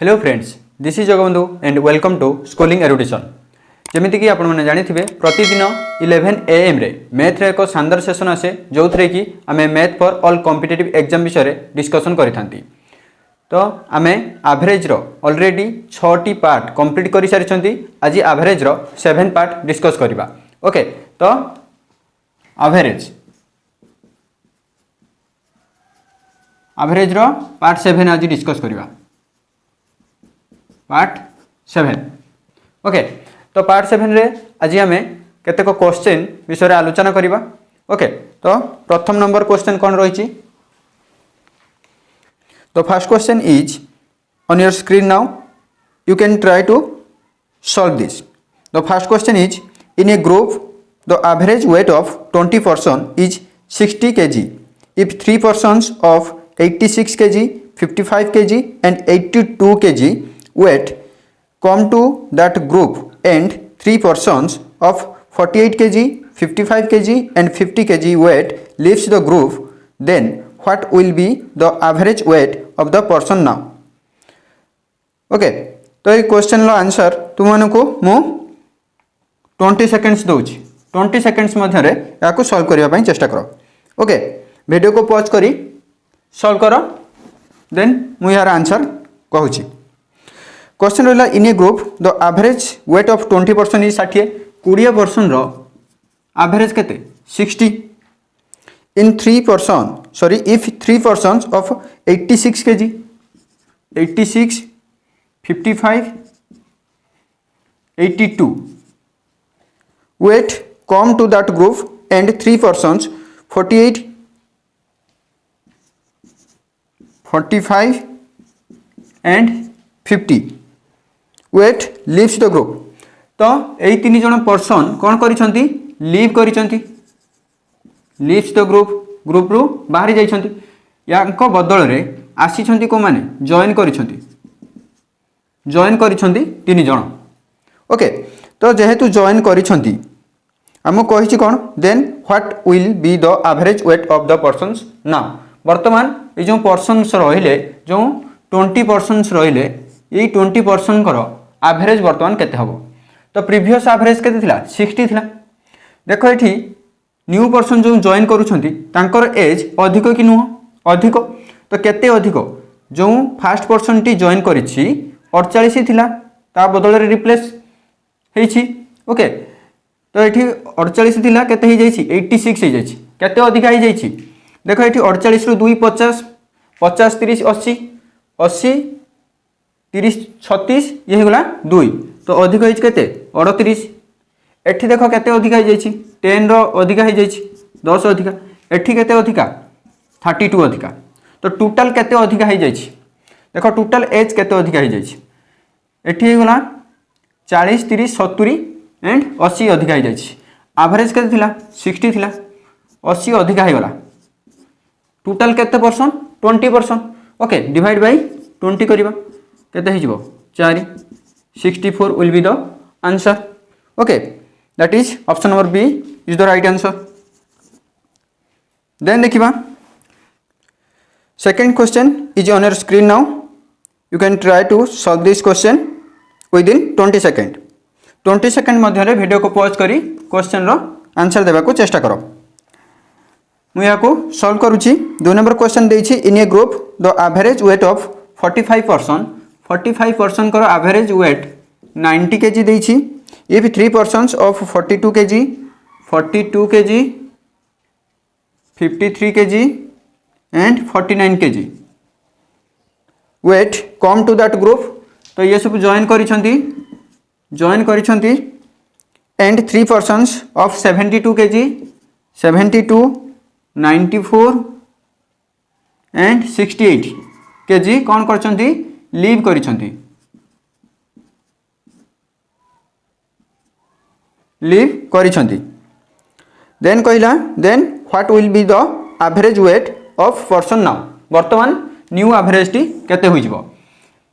Hello friends, this is Jagabandhu and welcome to schooling erudition. जमीक आपने जानी प्रतिदिन 11 AM रे मैथ रे एक शानदार सेशन आसे जो थे कि आम math for all competitive exam विषय डिस्कसन करी। तो आम एवरेज ऑलरेडी 6टी पार्ट कंप्लीट कर सारी। आज एवरेज 7 पार्ट डिस्कस करवा। ओके, तो एवरेज पार्ट 7 आज डिस्कस करवा। पार्ट 7 ओके, तो पार्ट 7 रे आज आम केतेक क्वेश्चन विषय आलोचना करवा। ओके, तो प्रथम नंबर क्वेश्चन कौन रही? तो first question is on your screen now, you can try to solve this. The first question is in a group the average weight of 20 person is 60 kg if 3 persons of 86 kg, 55 kg and 82 kg weight come to that group and 3 persons of 48 kg, 55 kg and 50 kg weight leaves the group, then what will be the average weight of the person now? Okay, तो ये question लो answer तुमको मु 20 seconds दूची। 20 seconds मध्य या solve करने चेष्टा करो। Okay, video को pause करी सॉल्व करो, देन मु यार आंसर कहूँ। क्वेश्चन रहा in a group the average weight of 20 person is 60। 20 person रो एवरेज केते 60 in 3 person sorry if 3 person of 86 kg, 86, 55, 82 weight come to that group and 3 persons 48, 45 and 50 weight leaves the group। तो यही 3 जन person कौन करिसंती leave करिसंती, leaves the group रु बाहरी जाइसंती। याको बदल रे आसीसंती को माने जॉइन करिसंती 3 जन। ओके, तो जेहेतु जॉइन करिसंती आम कही कौन then what will be the average weight of the persons now. वर्तमान ये जो पर्सन्स रहिले, जो 20 पर्सन्स रहिले, ये 20 पर्सन एवरेज वर्तमान केते हबो? तो प्रीवियस एवरेज केते थिला 60 थिला। देखो ये न्यू पर्सन जो जॉइन करूछंती तांकर एज अधिक कि नुह? अधिक। तो केते अधिक? जो फास्ट पर्सन टी जॉइन करिछि 48 थिला, ता बदल रे रिप्लेस हेछि। ओके, तो ये 48 थिला केते हे जाइछि 86 हे जाइछि। केते अधिक हे जाइछि? देखो ये 48 रु 2 50, 50 30 80, 80 30 36 ये होगा 2, तो अधिक होइछ केते 38। एठी देखो केते अधिक हे जाइछि 10 रो अधिक हे जाइछि 10 अधिक। एठी केते अधिक 32 अधिक। तो टोटल केते अधिक हे जाइछि? देखो टोटल एज केते अधिक हे जाइछि? एठी होगा 40 30 70 एंड 80 अधिक हे जाइछि। एवरेज केते थिला 60 थिला, 80 अधिक हे गला। टोटल केते person 20 person. Okay, divide by 20 करिबा केते हिजबो 4। 64 will be the answer. Okay, that is option number B is the right answer. Then देखिबा second question is on your screen now, you can try to solve this question within 20 second. 20 second मध्य video को pause करी question रो answer देबा को चेष्टा करो। मु या को सॉल्व करूची। 2 नंबर क्वेश्चन देछि in a group the average weight of 45 person. 45 person को एवरेज वेट 90 kg देछि। If 3 persons of 42 kg, 42 kg, 53 kg and 49 kg weight come to that group. तो ये सब जॉइन करिसंती and 3 persons of 72 kg, 72, 94 and 68 kg कौन करछंती leave करिसंती, then कहला then what will be the average weight of person now. वर्तमान new average T केते होई जिवो?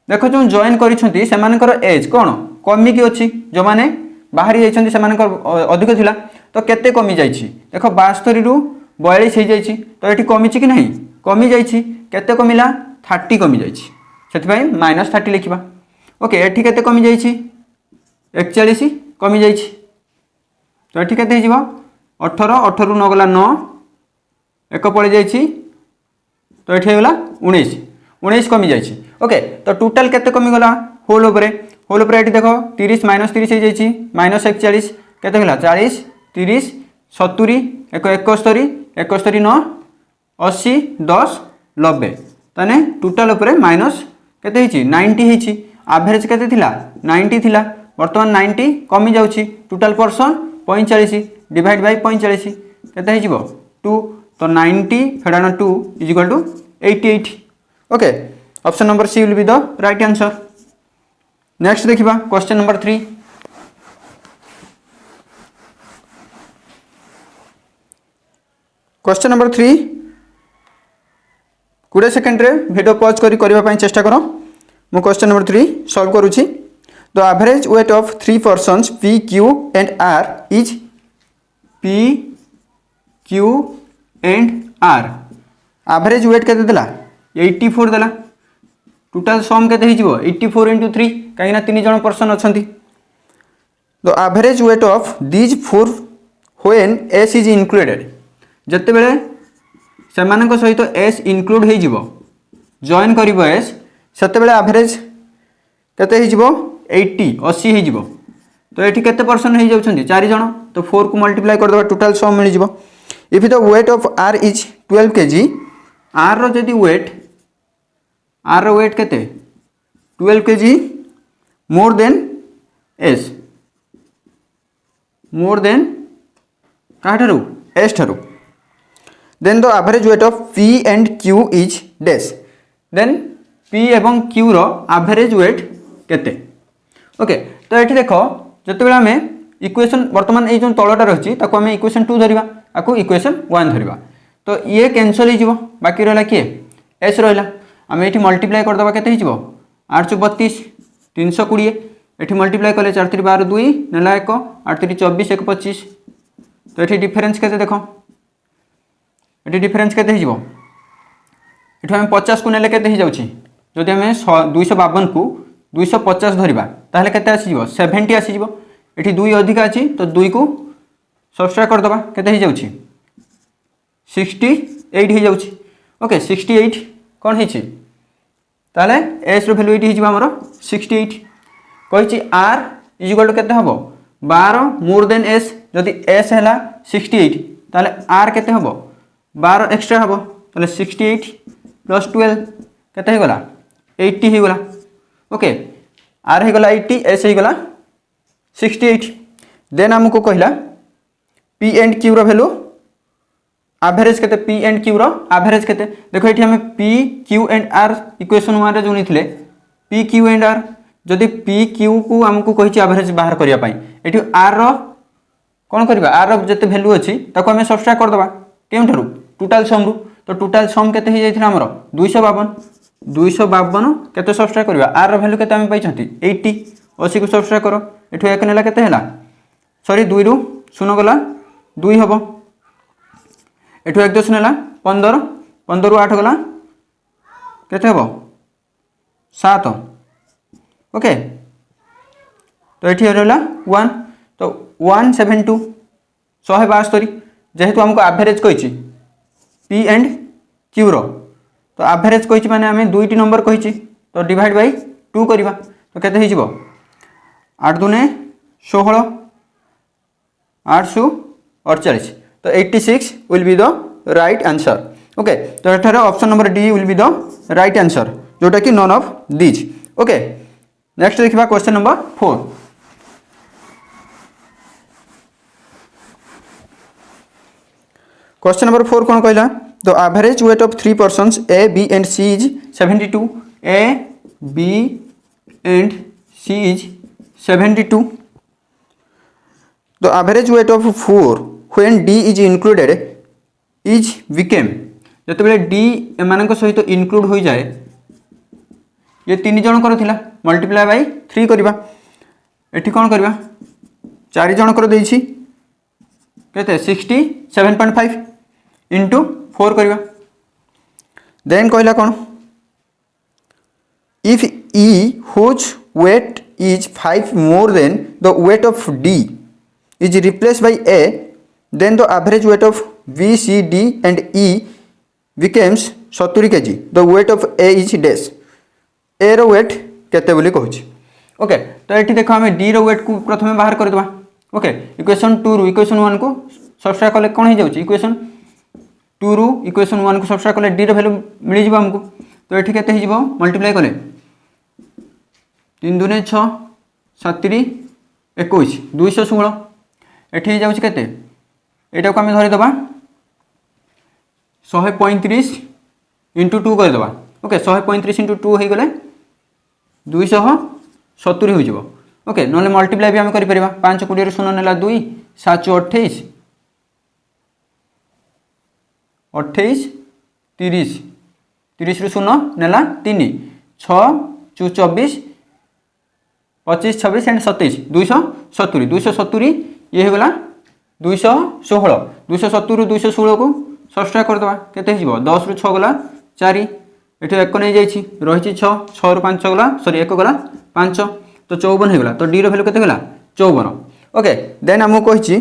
देखो जो जॉइन करिसंती सेमानकर एज कोन कमी की अछि, जो माने बाहरी जाइछंती सेमानकर अधिक थिला, तो केते कमी जाइछि? देखो 72 रु 42 हो जाइछि। तो ये कमी कि नहीं? कमी जाइछि। केते कमिला 30 कमी जाइछि। से -30 लिखा। ओके एठी केते कमी जाइछि 41 कमी जाइछि तो एठी केते हिजिबो 18 18 न गला 9 एक पड़ी जाइछि तो एठी गला 19 19 कमी जाइछि। ओके तो टोटल केते कमी गला होल ऊपर एठी देखो 30 -30 हो जाइछि -41 केते गला 40 30 70 एक 71 71 9 80 10 90 ताने टोटल ऊपर माइनस केते हिची 90 हिची। एवरेज केते थिला 90 थिला वर्तमान 90 कमी जाउची टोटल पर्सन 45 डिवाइड बाय 45 केते हिजिबो 2 तो 90 फेडान 2 is equal to 88। Okay option number C will be the right answer. Next देखिबा question number 3। Question number 3 20 second रे वीडियो पॉज करी करबा पई चेष्टा करो। मु क्वेश्चन नंबर 3 सॉल्व करूची। The average weight of 3 persons P Q and R is P Q and R average weight केते देला 84 देला टोटल सम केते हिजिबो 84 into 3 काई ना 3 जण पर्सन अछंती। The average weight of these 4 when S is included जते बेले सेमानक सहित S इंक्लूड हो जिवो जॉइन करिवो S सेते बेले एवरेज केते हो जिवो 80 हो जिवो तो एठी केते पर्सन हो जाउछंती 4 जण तो 4 को मल्टीप्लाई कर देबा टोटल सम मिल जिवो। If the weight of R is 12 kg R रो जदी वेट R रो वेट केते 12 kg more than S more than काठारु S ठारु then the average weight of P and Q is dash then P एवं Q रो average weight केते। Okay तो एठी देखो जते बेला हमें इक्वेशन वर्तमान ए जो तळटा रहची ताको हमें इक्वेशन 2 धरिबा आको इक्वेशन 1 धरिबा तो ये कैंसिल हो जिवो बाकी रहला के S रहला हमें एठी मल्टीप्लाई कर दबा केते हिजिवो 8 32 320 एठी मल्टीप्लाई करले 4 3 12 2 नेला 1 8 3 24 1 25 तो एठी डिफरेंस केते देखो एटी डिफरेंस केते हिजिवो एठो हम 50 को नेले केते हि जाउची जदि हमें 252 को 250 धरिबा ताहले केते आसी जिवो 70 आसी जिवो एठी 2 अधिक अछि तो 2 को सब्ट्रैक्ट कर दबा केते हि जाउची 68 हि जाउची। ओके 68 कोन हिची ताहले s रो वैल्यू एठी हिजिबा हमरो 68 कहिची r इज इक्वल टू केते हबो 12 मोर देन s जदि s हैला 68 ताहले r केते हबो 12 एक्स्ट्रा हबो ताले 68 प्लस 12 केते हे गला 80 हे गला। ओके आर हे गला 80 एस हे गला 68 देन हमको कहला P एंड Q रो वैल्यू एवरेज केते P एंड Q रो एवरेज केते देखो एठी हमें P Q and R equation 1 रे जोनी थिले P Q एंड R जदि P Q को हमको कहिची एवरेज बाहर करिया पई एठी R रो कोन करबा R रो जते वैल्यू अछि ताको हमें सब्ट्रैक्ट कर दबा केम ठरू टोटल सम रु तो टोटल सम केते हे जाइथिला हमरो 252 केते सब्ट्रैक्ट करबा r रो वैल्यू केते हम पाइछंती 80 80 को सब्ट्रैक्ट करो एठो एक नेला केते हैला सॉरी 2 रु 0 गला 2 हबो एठो 1 10 नेला 15 15 रु 8 गला केते हबो 7। ओके तो एठी रहला 1 तो 172 172 जेहेतु हमको एवरेज कहिची P एंड Q रो तो एवरेज कहिची माने हमें दुईटी नंबर कहिची तो डिवाइड बाय 2 करबा तो केते हिजिबो 8 दुने 16 8 48 तो 86 will be the right answer. Okay तो एठारे option number D will be the right answer जोटा कि none of these. Okay next देखिबा क्वेश्चन नंबर 4। क्वेश्चन नंबर 4 कौन कहला the average weight of 3 persons A B and C is 72 A B and C is 72 the average weight of 4 when D is included is became जते बेले D एमानक सहित include हो जाए ये 3 जण कर थिला मल्टीप्लाई बाय 3 करबा एठी कोन करबा 4 जण कर देछि केते 67.5 इंटू 4 करबा देन कहला कोन if E whose weight is 5 more than the weight of D is replaced by A, then the average weight of B, C, D and E becomes 70 kg. The weight of A is dash. A रो weight केते बोली कहूची. Okay तो ये देखो आम D रो weight को प्रथम बाहर करदे. ओके इक्वेशन 2 रु इक्वेशन 1 को सबट्रैक्ट कले कोन हो जाउची. इक्वेशन 2 रु इक्वेशन 1 को सबट्रैक्ट कले D रो वैल्यू मिल जिवो हमको. तो एठी केते हो जिवो मल्टीप्लाई कले 3 दूने 6 7 3 21 216 एठी जाउची केते एटा को हम धरि दबा 135 इंटू 2 कर दबा. ओके 135 इंटू 2 हो गले 270 हो जिवो. ओके नले मल्टीप्लाई भी हम करि परिबा 5 20 रे 0 नेला 2 7 28 28 30 30 रे 0 नेला 3 6 24 25 26 एंड 27 270 270 ये हो गला 216 270 रु 216 को सबट्रैक्ट कर दबा केते हो जिवो 10 रु 6 गला 4 एठी 1 नै जाईछि रहिछि 6 6 रु 5 गला सॉरी 1 गला 5 तो 54 हो गला. तो डी रो वैल्यू केते गला 54. ओके देन हमु कहिछि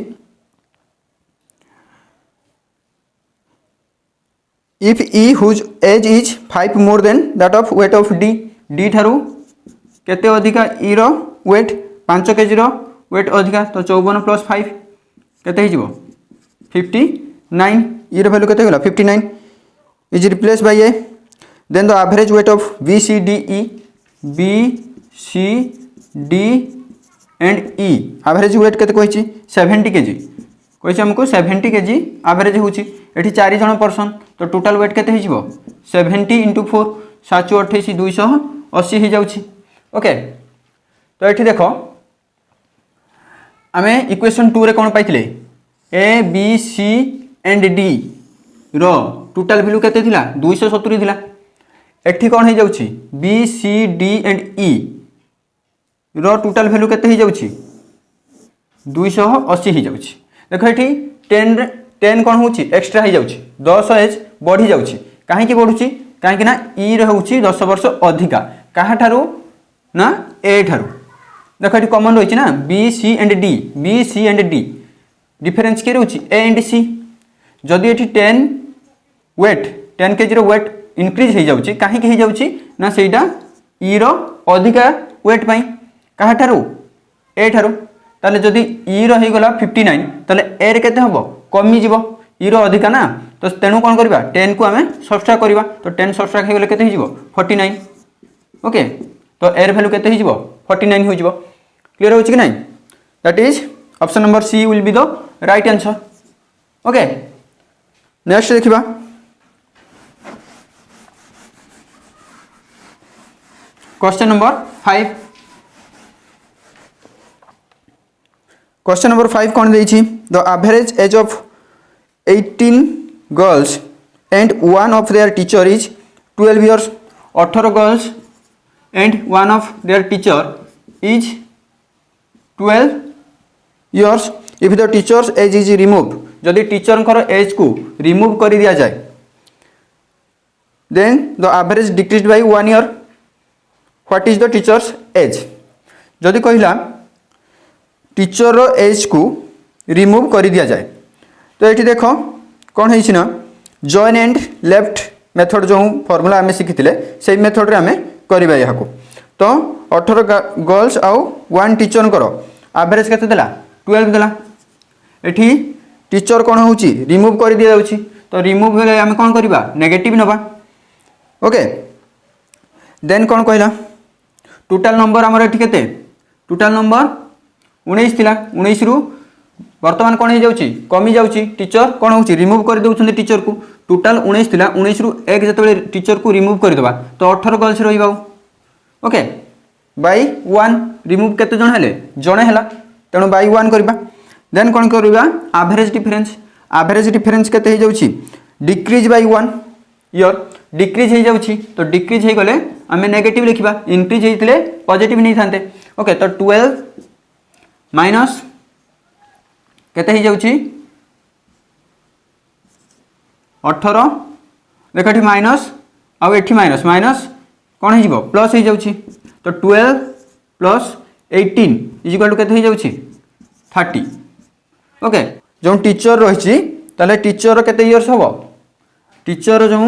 if E whose age is 5 more than that of weight of D, D Tharu केते अधिका E रो weight 5 kg रो weight अधिका. तो 54 प्लस 5 केते हो जिवो 59. E रो वैल्यू केते गला 59 is replaced by A, then the average weight of B, C, D, E, B, C, D and E average weight केते कहिछि 70 kg कहिछि हमको 70 kg एवरेज होछि. एठी 4 जण पर्सन तो टोटल वेट केते हो जिवो 70 into 4 728 280 हो जाउछि. ओके तो एठी देखो आमे इक्वेशन 2 रे कोन पाइथिले A B C and D रो टोटल वैल्यू केते थिला 270 थिला. एठी कोन हो जाउछि B C D and E रो टोटल वैल्यू केते हो जाउछि 280 हो जाउछि. देखो एठी 10 कोन होउछि एक्स्ट्रा हो जाउछि 10 एज बढ़ी जाउछि. काहे कि बढ़ुछि काहे कि ना E रे होउछि 10 वर्ष अधिका काहा ठारू ना A ठारू. देखो एठी कॉमन रहिछि ना B C and D B C and D difference के रहउछि A and C. जदि एठी 10 वेट 10 kg रो वेट इंक्रीज हो जाउछि काहे कि हो जाउछि ना सेटा E रो अधिका वेट पई काहा ठारू A ठारू. ताले जदि E रो हे गला 59 ताले A रे केते हबो कमी जिवो E रो अधिका ना. तो तेनु कोन करबा 10 को हमें सबट्रैक्ट करबा. तो 10 सबट्रैक्ट हे गले केते हो जिवो 49. ओके तो A रे वैल्यू केते हो जिवो 49 हो जिवो. क्लियर होछि कि नै. That is option number C will be the right answer. Okay next देखिबा क्वेश्चन नंबर 5. क्वेश्चन नंबर 5 कौन देछि the average age of 18 girls and one of their teacher is 12 years. 18 girls and one of their teacher is 12 years. If the teacher's age is remove जदि teacher कर age को remove कर दिया जाए then the average decrease by 1 year. What is the teacher's age. जदि कहला teacher रो age को रिमूव कर दिया जाए तो ये देखो कौन है ना जॉइन एंड लेफ्ट मेथड जो फॉर्मूला आम शिखी से मेथड आम करवा यहाँ को. तो 18 गर्ल्स आउ 1 टीचर कर एवरेज केते देला 12 देला. एठी टीचर कौन हो रिमूव कर दिया जाउछि. तो रिमूव हेले आम कौन करवा नेगेटिव नबा. ओके देन कौन कहला टोटल नंबर आमर एठी केते टोटल नंबर 19 थिला. 19 रु वर्तमान कौन हो जाउछि कमी जाउछि. टीचर कौन होउछि रिमूव कर दउछन टीचर को. टोटल 19 थिला 19 रु एक जतबे टीचर को रिमूव कर देबा तो 18 गर्ल्स रहिबा. ओके बाय 1 रिमूव केते जण हेले जणे हैला तेणु बाय 1 करबा. देन कौन करबा एवरेज डिफरेंस. एवरेज डिफरेंस केते हो जाउछि डिक्रीज बाय 1 ईयर. डिक्रीज हो जाउछि तो डिक्रीज हे गले आमे नेगेटिव लिखिबा. इंक्रीज हेतिले पॉजिटिव नै थांते. ओके तो 12 माइनस केते हो जाउछि 18 देखो एठी माइनस आउ एठी माइनस माइनस कौन हो प्लस हो जाउछि तो 12 प्लस 18 इज इक्वल टू केते हो जाउछि 30 ओके जो टीचर रही ताले टीचर केते इयर्स हबो टीचर जो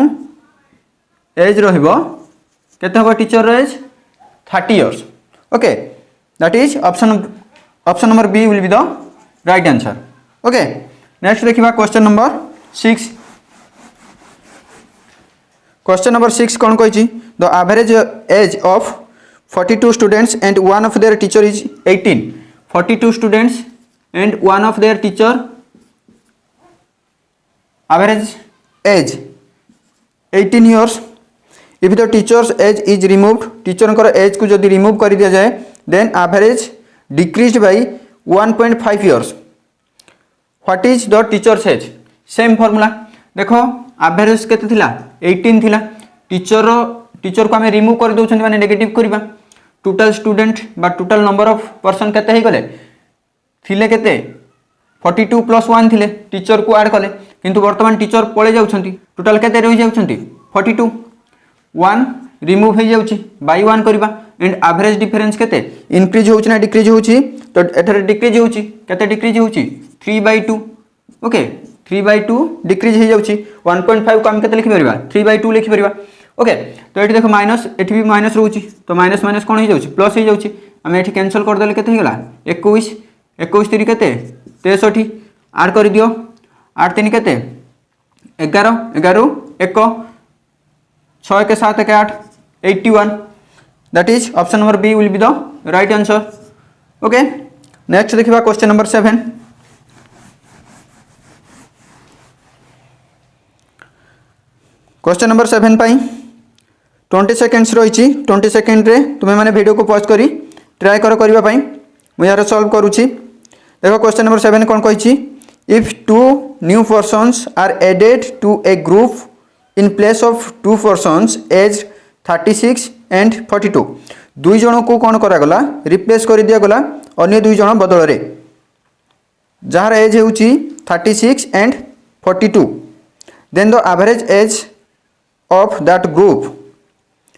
एज रहिबो केते हबो teacher age 30 years okay that is option number B will be the right answer okay next देखिबा क्वेश्चन नंबर 6 क्वेश्चन नंबर 6 कौन कही the average age of 42 students and one of their teacher is 18 42 students and one of their teacher average age 18 years if the teacher's age is removed teacher को age को जदि remove कर दिया जाए then average decreased by 1.5 years what is the teacher's age same formula देखो average केते थिला 18 थिला टीचर को हमें रिमूव कर दउछन माने नेगेटिव करबा टोटल स्टूडेंट बा टोटल नंबर ऑफ पर्सन केते हे गले थिले केते 42 प्लस 1 थिले टीचर को ऐड कले किंतु वर्तमान टीचर पळे जाउछंती टोटल केते रहि जाउछंती 42 1 रिमूव हो जाउछि बाय 1 करबा एंड एवरेज डिफरेंस केते इंक्रीज होउछि ना डिक्रीज होउछि तो एथरे डिक्रीज होउछि केते डिक्रीज होउछि 3/2 ओके 3/2 डिक्रीज हो जाउछि 1.5 को हम केते लिखि परबा 3/2 लिखि परबा ओके तो एठी देखो माइनस एठी भी माइनस रहउछि तो माइनस माइनस कोन हो जाउछि प्लस हो जाउछि हम एठी कैंसिल कर देले केते हेगला 21 21 3 केते 63 ऐड कर दियो 8 3 केते 11 11 1 6 के 7 के 8 81 that is option number B will be the right answer okay next देखिबा क्वेश्चन नंबर 7 क्वेश्चन नंबर 7 पाई 20 सेकेंड्स रही 20 सेकेंड रे तुम्हें माने वीडियो को पॉज करी ट्राई करबा पाई मु यार सॉल्व करूची देखो क्वेश्चन नंबर 7 कोन कहिची if two new persons are added to a group in place of two persons aged 36 and 42 दुई जन को कौन करा गला रिप्लेस कर दिया गला अन्य दुई जन बदल रे जार एज होउची 36 and 42 then the average age of that group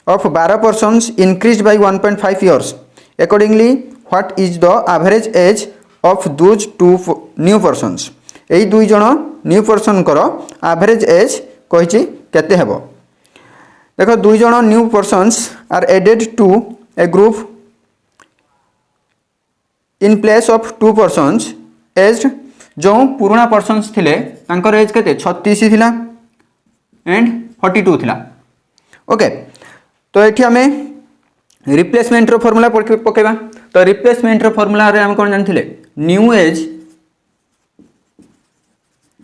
of 12 persons increased by 1.5 years accordingly what is the average age of those two new persons एई दुई जन न्यू पर्सन करो एवरेज एज कहिची केते हेबो देखो दुई जन new persons are added to a group in place of two persons age जो पुराना पर्सन्स थिले तांकर एज केते 36 थिला एंड 42 थिला ओके तो एठी हमें रिप्लेसमेंट रो फार्मूला पकेबा तो रिप्लेसमेंट रो फार्मूला रे हम कोन जानथिले new age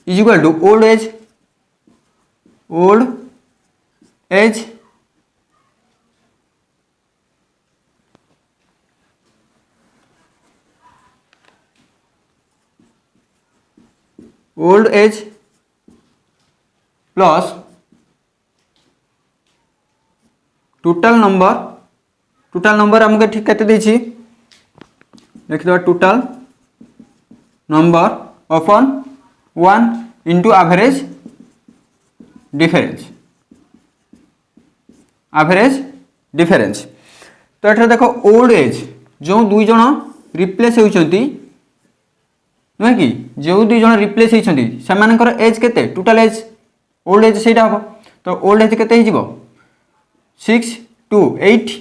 is equal to old age old age plus total number हमके ठीक केते देछि लिख दो total number upon 1 into average difference तो एठरे देखो ओल्ड एज जो दुई जन रिप्लेस होइछंती नुहे कि जो दुई जन रिप्लेस होइछंती सेमानकर एज केते टोटल एज ओल्ड एज सेटा हबो तो ओल्ड एज केते हिजिबो 6 2 8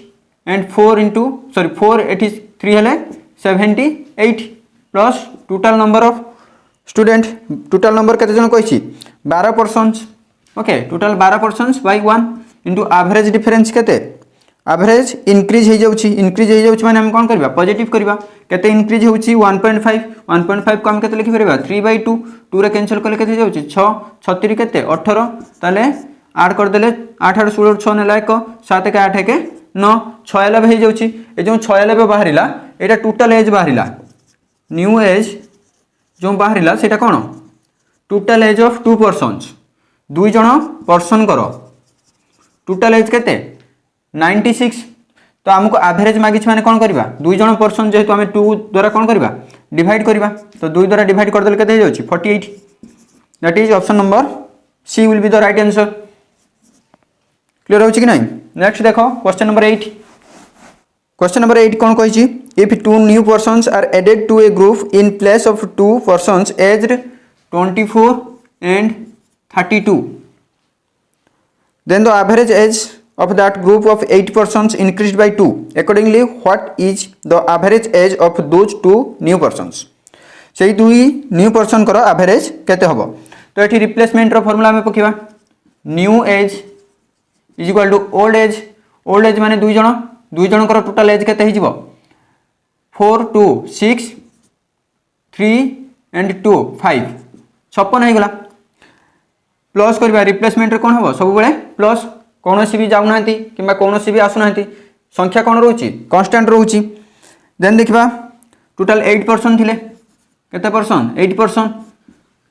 एंड 4 इंटू सॉरी 4 एटी 3 हेले 78 plus total number of student total number केते जन कहिछि 12 persons okay total 12 persons by 1 into average difference केते एवरेज इंक्रीज हो जाउछि माने हम कोन करबा पॉजिटिव करबा केते इंक्रीज होउछि 1.5 को हम केते लिखि परबा 3/2 2 रे कैंसिल करले केते जाउछि 6 36 केते 18 ताले ऐड कर देले 8 8 16 6 नेला 1 7 के 8 के 9 96 हो जाउछि ए जो 96 बाहरिला एटा टोटल एज बाहरिला न्यू एज जो बाहरिला सेटा कोन total age of two persons दुई जन पर्सन करो टोटल एज केते 96 तो हमको एवरेज मागिछ माने कोन करबा दुई जन पर्सन जेहेतु हमें 2 द्वारा कोन करबा डिवाइड करबा तो 2 द्वारा डिवाइड कर देले केते हो जाउछि 48 that is option number C will be the right answer clear हो कि नहीं। नेक्स्ट देखो क्वेश्चन नंबर 8। क्वेश्चन नंबर 8 कौन कही, if two new persons are added to a group in place of two persons aged 24 and 32, then the average age of that group of 8 persons increased by 2. Accordingly, what is the average age of those two new persons? से दुई new person कर average केते हबो। तो एठी replacement रो formula में पकिबा, new age is equal to old age. Old age माने दुई जण कर टोटल एज केते हिजिबो 4 2 6 3 एंड 2 5 56 हो गला। प्लस करवा रिप्लेसमेंट रे कोन हबो सब बेले प्लस, कौन सी भी जाऊना कि कौन सी भी आसुना संख्या कौन रोची कांस्टेंट रोची। देन देखा टोटल 8 पर्सन थिले, केते पर्सन 8 पर्सन,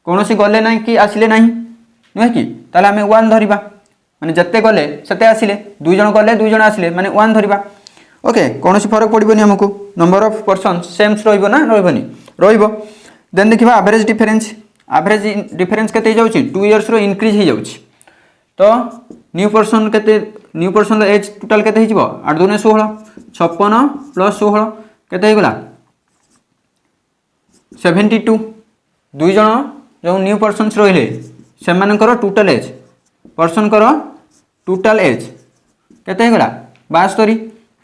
कौन सी गले ना कि आसिले ना नुहे कि ताले आमे 1 धरिबा, माने जत्ते गले सेते आसिले, दुई जण गले दुई जण आसिले माने 1 धरिबा। ओके कौन सी फरक पड़बनी हमको, नंबर ऑफ पर्सन सेम्स रहइबो ना रहइबनी रहइबो। देन देखा एवरेज डिफरेंस, एवरेज डिफरेंस केते जाउची 2 इयर्स रो इंक्रीज हो जाउची। तो न्यू पर्सन केते, न्यू पर्सन एज टोटल केते हिजबो 8 2 16 56 प्लस 16 केते हिगला 72। दुई जण जो न्यू पर्सन्स रहिले सेमानकर टोटल एज, पर्सन कर टोटल एज केते हिगला 72।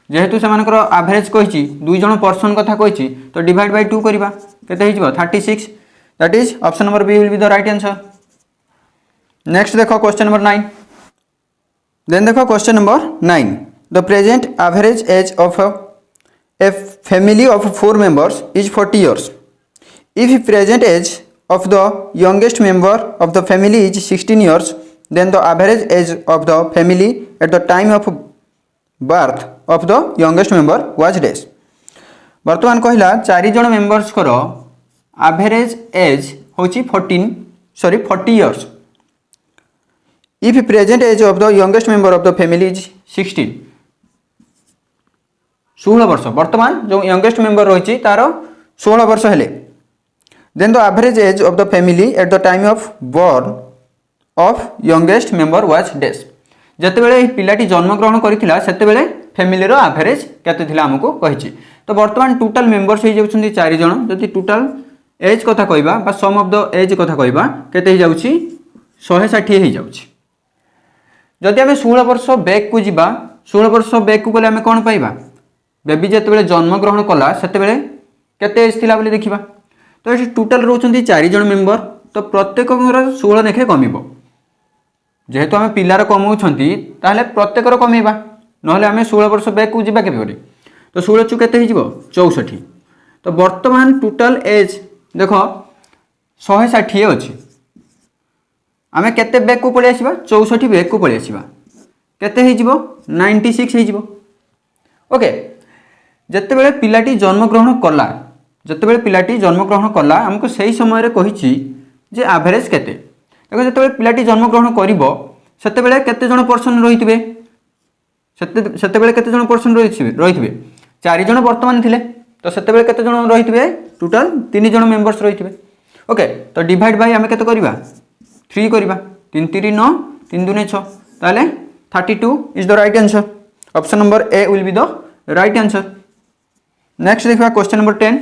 जेहेतु सेमानकर एवरेज कहिची दुई जण पर्सन कथा कहिची तो डिवाइड बाय 2 करबा केते हिजबो 36। That is option number B will be the right answer. Next देखो क्वेश्चन नंबर 9। देन देखो question number 9, the present average age of a family of 4 members is 40 years. If present age of the youngest member of the family is 16 years, then the average age of the family at the time of birth of the youngest member was dash. वर्तमान कहला 4 जण members करो average age होची 40 years. If present age of the youngest member of the family is 16, 16 वर्ष, वर्तमान जो youngest member रही तार 16 वर्ष हेले, then the average age of the family at the time of born of youngest member was dash. जेतेबेले पिलाटी जन्म ग्रहण करिथिला सेतेबेले family रो average केते थिला हमको कहिछि। तो वर्तमान टोटल मेंबर्स हो जाउछन्ती 4 जण, जदि टोटल एज कथा कहबा बा सम ऑफ द एज कथा कहबा केते हो जाउछि 160 हो जाउछि। जदि आम 16 वर्ष बैक को जीवा, 16 वर्ष बैक को गले आम कौन पाइबा, बेबी जिते जन्म ग्रहण कला से केते एज थिला बोली देखिबा। तो ये टोटल रोचंती 4 जण मेंबर, तो प्रत्येक 16 लेखे कमिबो। जेहेतु आम पिलार कमाउछंती ताहले प्रत्येकर कमेबा, नहले आम 16 वर्ष बैक को जीवा केबे। तो 16 चु केते हिजिबो 64। तो वर्तमान टोटल एज देखो 160 अछि, आमे केते बैक को पळे आसीबा 64 बैक को पळे आसीबा केते हे जिवो 96 हे जिवो। ओके जत्ते बेले पिलाटी जन्म ग्रहण कला, जत्ते बेले पिलाटी जन्म ग्रहण कला हमको सही समय रे कहिछि जे एवरेज केते। देखो जत्ते बेले पिलाटी जन्म ग्रहण करिवो सेते बेले केते जण पर्सन रहितबे, सेते बेले केते जण पर्सन रहितबे 4 जण वर्तमान थिले, तो सेते बेले केते जण रहितबे टोटल 3 जण मेंबर्स रहितबे। ओके तो डिवाइड बाय आमे केते करिबा 3 करिबा, 3 3 9 3 2 6, ताले 32 is the right answer. Option number A will be the right answer. Next देखिबा क्वेश्चन नंबर 10।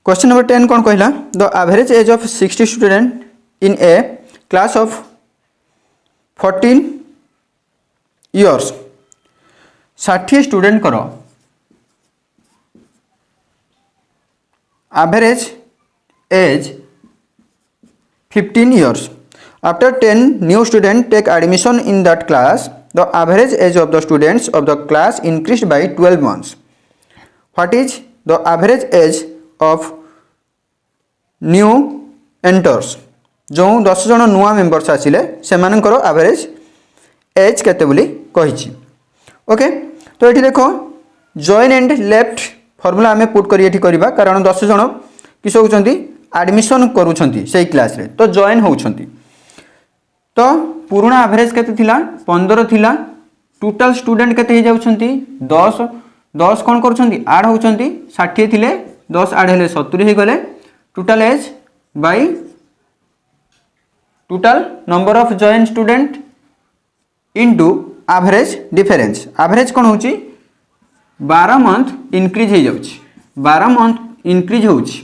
क्वेश्चन नंबर 10 कौन कहला, the average age of 60 student in a class of 14 years, 60 student करो average age 15 years. After 10 new students take admission in that class, the average age of the students of the class increased by 12 months. What is the average age of new enters? जो 10 जन नुआ members आसिले सेमानकर average age केते बोली कहिछि। Okay तो ये देखो join and left formula आमे put करी एठी करबा, कारण 10 जन किस होउछंती एडमिशन करूछंती सेही क्लास रे, तो जॉइन होउछंती। तो पुराना एवरेज केते थिला 15 थिला, टोटल स्टूडेंट केते हे जाउछंती 10 10 कोन करूछंती ऐड होउछंती 60 थिले 10 ऐड हेले 70 हे गले total age by total number of join student into average difference. Average कौन होची 12 मंथ इंक्रीज हो जाउची, 12 मंथ इंक्रीज होउची।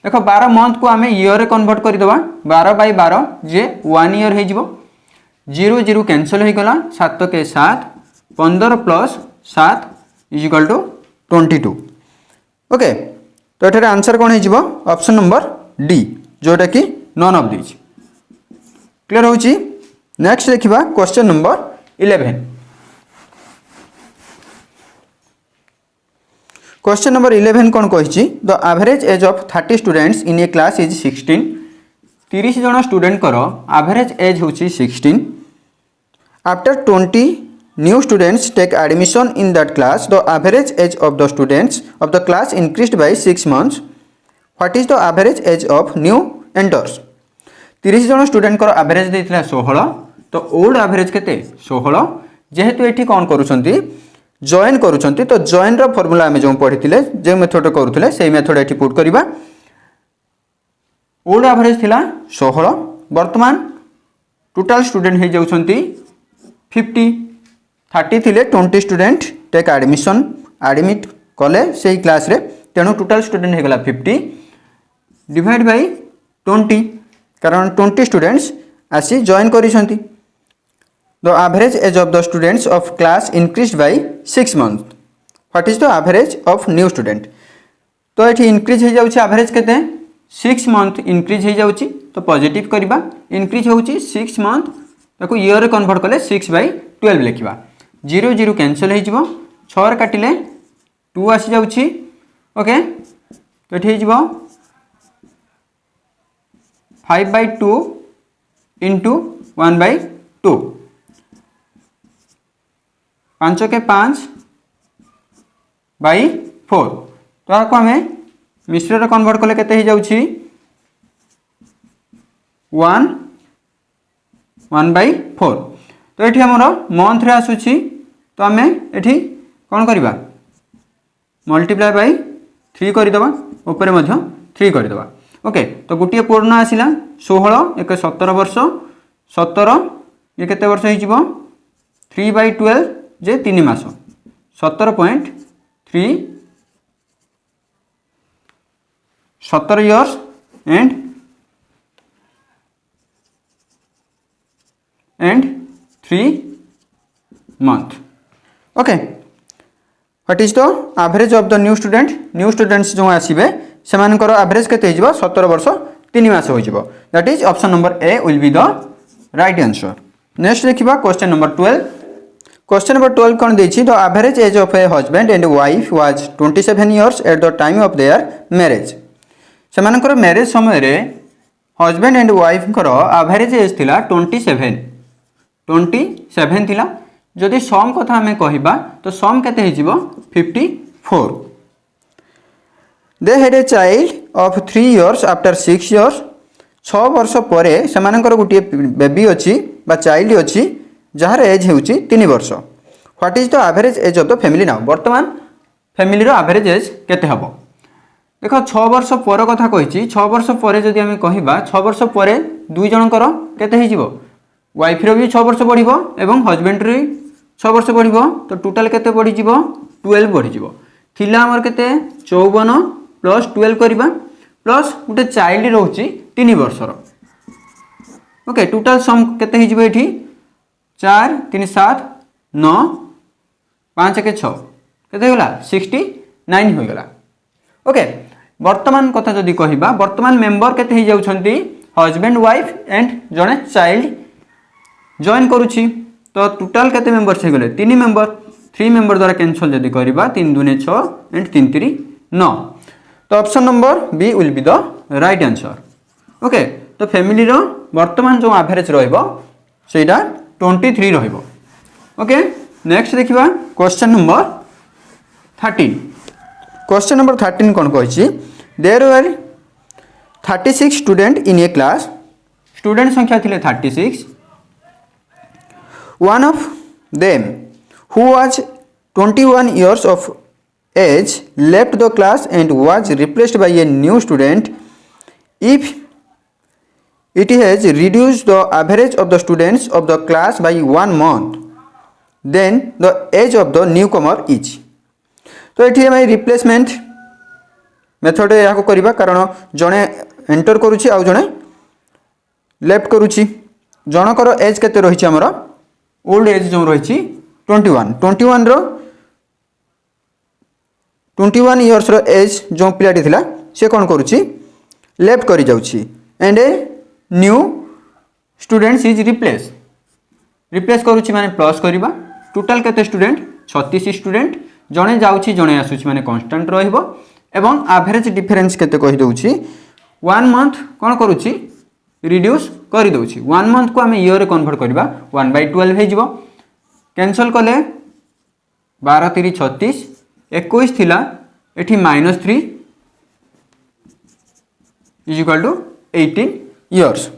देखो 12 मंथ को आम इयर रे कन्वर्ट कर दबा 12 बाय 12 जे 1 ईयर हो जिवो। 0 0 कैंसल हो गला 7 के 7 15 plus 7 is equal to 22। Okay तो एठारे आंसर कौन हो ऑप्शन नंबर डी जोटा कि नन ऑफ दिस। क्लियर होची। नेक्स्ट देखिबा क्वेश्चन नंबर 11। क्वेश्चन नंबर 11 कौन कही the average age of 30 students in a class is 16। 30 जन स्टूडेंट कर एवरेज एज होची 16। After 20 new students take admission in that class the average age of the students of the class increased by 6 months. What is the average age of new enters. 30 जन student कर average देथिला 16 तो old average केते 16। जेहेतु एठी कौन करूछंती join करूछंती तो join रो formula आमे जो पढ़िथिले जे मेथड करूथिले सेही मेथड एठी पुट करिबा। ओल्ड एवरेज थिला 16 वर्तमान टोटल स्टूडेंट हे जाउछंती 50। 30 थिले 20 स्टूडेंट टेक एडमिशन एडमिट कले सेही क्लास रे तेणु टोटल स्टूडेंट हे गला 50 डिवाइड बाय 20 कारण 20 स्टूडेंट्स आसी join करिसंती। The average age of the students of class increased by 6 months. What is the average of new student? तो ये इंक्रीज हो जाउची एवरेज केते 6 मंथ इंक्रीज हो जाउची तो पॉजिटिव करबा। इंक्रीज होउची 6 मंथ ताको ईयर रे कन्वर्ट कले 6/12 लिखिबा। 0 0 कैंसिल हो जिवो 6 रे काटिले 2 आसी जाउची। ओके तो ये जिवो 5/2 इंटू 1/2 5 के 5 बाई 4 तो आपको हमें मिश्र रे कन्वर्ट कले केते ही जाउची 1/4 तो ये हमर मंथ रे आसुची तो आमे एठी कोन करबा मल्टीप्लाई बाय 3 कर दबा ऊपर मध्य 3 कर दबा। ओके तो गुटिए पूर्ण आसिला 16 एक 17 वर्ष 17 ये केते वर्ष ही जिवो 3/12 जे 3 मास 17.3 17 years and 3 month. Okay what is the average of the new students जो आसीबे सेमानकर एवरेज केते हिजबो 17 वर्ष 3 मास होइजबो। That is option number A will be the right answer. Next देखिबा क्वेश्चन नंबर 12। क्वेश्चन नंबर 12 कौन देछि the average age of a husband and wife was 27 years at the time of their marriage. सेमानकर marriage समय रे husband and wife कर average as थिला 27 थिला। जदि सम कथा हमें कहिबा तो सम केते हिजिबो 54। They had a child of 3 years after 6 years 6 वर्ष परे सेमानकर गुटिए बेबी अछि बा चाइल्ड अछि जार एज होउची 3 वर्ष। What is the average age of the family now. वर्तमान फैमिली रो एवरेज एज केते हबो देखो 6 वर्ष पर कथा कहिची 6 वर्ष परे जदि हमें कहिबा 6 वर्ष परे दुई जनकर केते हिजिबो वाइफ रो भी 6 वर्ष बढ़िबो एवं हस्बैंड रो 6 वर्ष बढ़िबो तो टोटल केते बढ़ि जिवो 12 बढ़ि जिवो। थिला हमर केते 54 प्लस 12 करबा प्लस गुटे चाइल्ड रहउची 3 वर्षर। ओके टोटल सम केते हिजिबो एठी 4 3 7 9 5 के 6 केते होला 69 हो गला। ओके वर्तमान कथा जदि कहिबा वर्तमान मेंबर केते ही जाउछंती हस्बैंड वाइफ एंड जने चाइल्ड जॉइन करूची तो टोटल केते मेंबर्स हे गले 3 मेंबर 3 मेंबर द्वारा कैंसिल जदि करिबा 3 2 6 एंड 3 3 9 तो option number B will be the right answer. Okay तो फैमिली रो वर्तमान जो एवरेज रहइबो सेटा 23 रहइबो। ओके नेक्स्ट देखिबा क्वेश्चन नंबर 13। क्वेश्चन नंबर 13 कोन कहिछि there were 36 student in a class. Student संख्या थिले 36। One of them who was 21 years of age left the class and was replaced by a new student If it has reduced the average of the students of the class by 1 month, then the age of the newcomer is. तो ये आम replacement method या करवा कारण जड़े enter करुच्ची आउ जड़े left करुच्ची जनकर as केते रही आमर ओल्ड एज जो रही 21 रो 21 इयर्स रो एज जो पिलाटी थिला से कौन करुच्ची लेफ्ट करी जाउची and a new students is replace करुच्ची माने प्लस करवा टोटाल केते स्टूडेंट 36 स्टूडेंट जड़े जाउची जड़े आसुची माने कांस्टेंट रहिबो एवं एवरेज डिफरेंस केते कहि दउची 1 मंथ कौन करुच्ची रिड्यूस कर दउची 1 मंथ को आम इयर रे कन्वर्ट करवा 1/12 हो जिवो कैंसल कले 12 3 36 21 थिला एठी -3 is equal to 18 years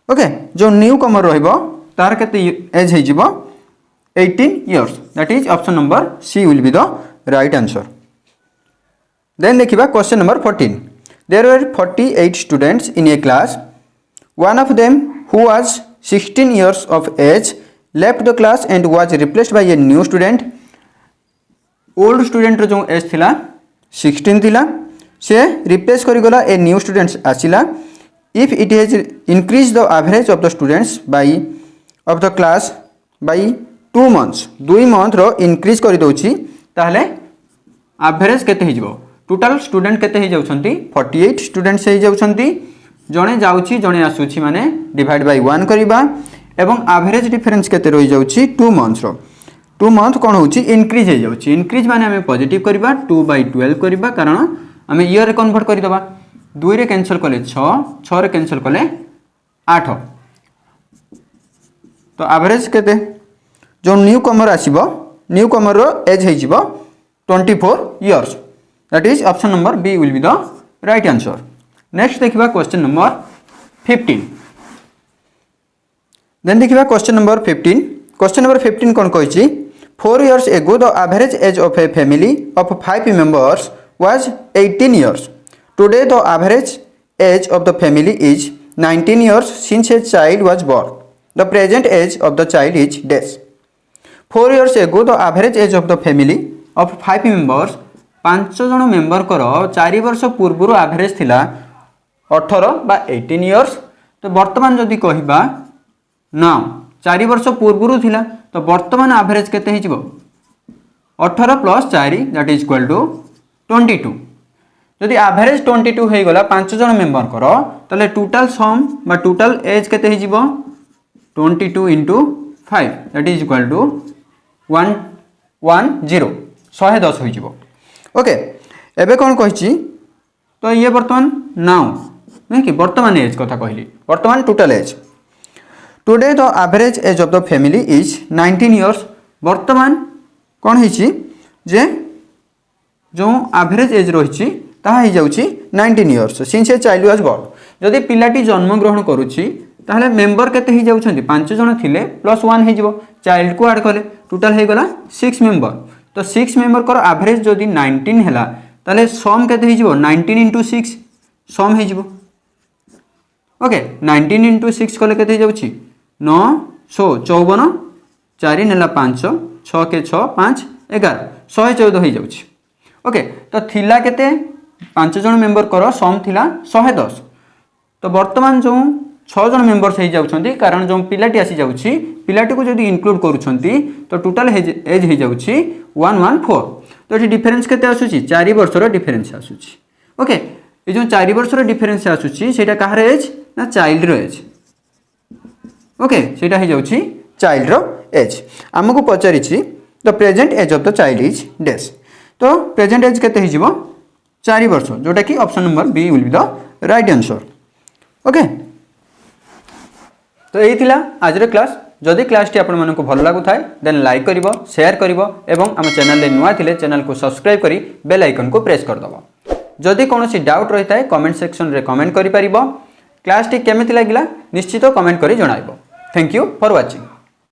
okay जो न्यू कमर रहिबो तार केते एज हो जिवो 18 years that is option number C will be the right answer then देखिबा question number 14 there were 48 students in a class one of them who was 16 years of age left the class and was replaced by a new student old student जो age थिला 16 थिला से replace करी गला a new students आसिला if it has increased the average of the students by of the class by 2 months 2 month रो increase करी दउची ताहले एवरेज केते हि जिवो टोटल स्टूडेंट केते हि जाउछंती 48 स्टूडेंट्स हि जाउछंती जड़े जाउची जड़े आसुची माने डिवाइड बाय 1 करिबा एवं एवरेज डिफरेंस केते रहि जाउची 2 मंथ्स रो 2 मंथ कोन होउची इंक्रीज हे जाउची इंक्रीज माने हमें पॉजिटिव करिबा 2/12 करिबा कारण हमें ईयर रे कन्वर्ट करि दबा 2 रे कैंसिल कले 6 रे कैंसिल कले 8 तो एवरेज केते जो न्यू कमर आसीबो न्यू कमर रो एज हे जिवो 24 years that is option number B will be the right answer next देखिबा क्वेश्चन नंबर 15 देन देखिबा क्वेश्चन नंबर 15 कोन कहिछि 4 years ago the average age of a family of 5 members was 18 years today the average age of the family is 19 years since a child was born the present age of the child is dash 4 years ago the average age of the family of 5 members 5 जन member कर 4 वर्ष पूर्व average थिला 18 बा 18 years तो वर्तमान जदि कहिबा ना 4 वर्ष पूर्व थिला तो वर्तमान एवरेज केते हि जिवो 18 + 4 दैट इज इक्वल टू 22 जदि एवरेज 22 हे गला 5 जन मेंबर कर तले टोटल सम बा टोटल एज केते हि जिवो 22 * 5 दैट इज इक्वल टू 110 110 हो जिवो ओके एबे कोन कहिछि तो ये वर्तमान नाउ नहीं कि वर्तमान एज कथा कहली वर्तमान total age today the average age of the family is 19 years वर्तमान कौन है जे जो एवरेज एज रही ताहा ही जाउची 19 years since a child was born जदि पिलाटी जन्म ग्रहण करूची ताहले मेंबर केते ही जाउछंती 5 जन थिले +1 हे जिवो चाइल्ड को ऐड कले टोटल हे गला 6 मेंबर तो 6 मेंबर कर एवरेज जदि 19 हैला ताहले सम केते ही जिवो 19 * 6 सम हे जिवो ओके 19 * 6 कले केते जाउची 9 54 4 नेला 5 6 के 6 5 11 114 हो जाउची ओके तो थिला केते 5 जन मेंबर कर सम थिला 110 तो वर्तमान जो 6 जन मेंबर्स हो जाउछंती कारण जो पिलाटी आसी जाउची पिलाटी को जदी इंक्लूड करूछंती तो टोटल एज हो जाउची 114 तो एठी डिफरेंस केते आसुची 4 वर्ष रो डिफरेंस आसुची ओके ए जो 4 वर्ष रो डिफरेंस आसुची सेटा कहार एज ना चाइल्ड रो एज ओके सेटा हो जाउची चाइल्ड रो एज हमको पचारिछि the present age of the child is डेस तो प्रेजेंट एज केते हो जिवो 4 वर्ष जोटा कि option number B will be the right answer okay तो यही थिला आज रे क्लास जदि क्लास टी आपण मानको भल लागु थाए देन लाइक करिवो शेयर करिवो एवं हम चैनल ले नुआ थिले चैनल को सब्सक्राइब करी बेल आइकन को प्रेस कर दबो जदि कोनोसी डाउट रही थाए कमेंट सेक्शन रे कमेंट करि परिबो क्लास टी केमिति लागिला निश्चित कमेंट करी जणाइबो थैंक यू फॉर वाचिंग।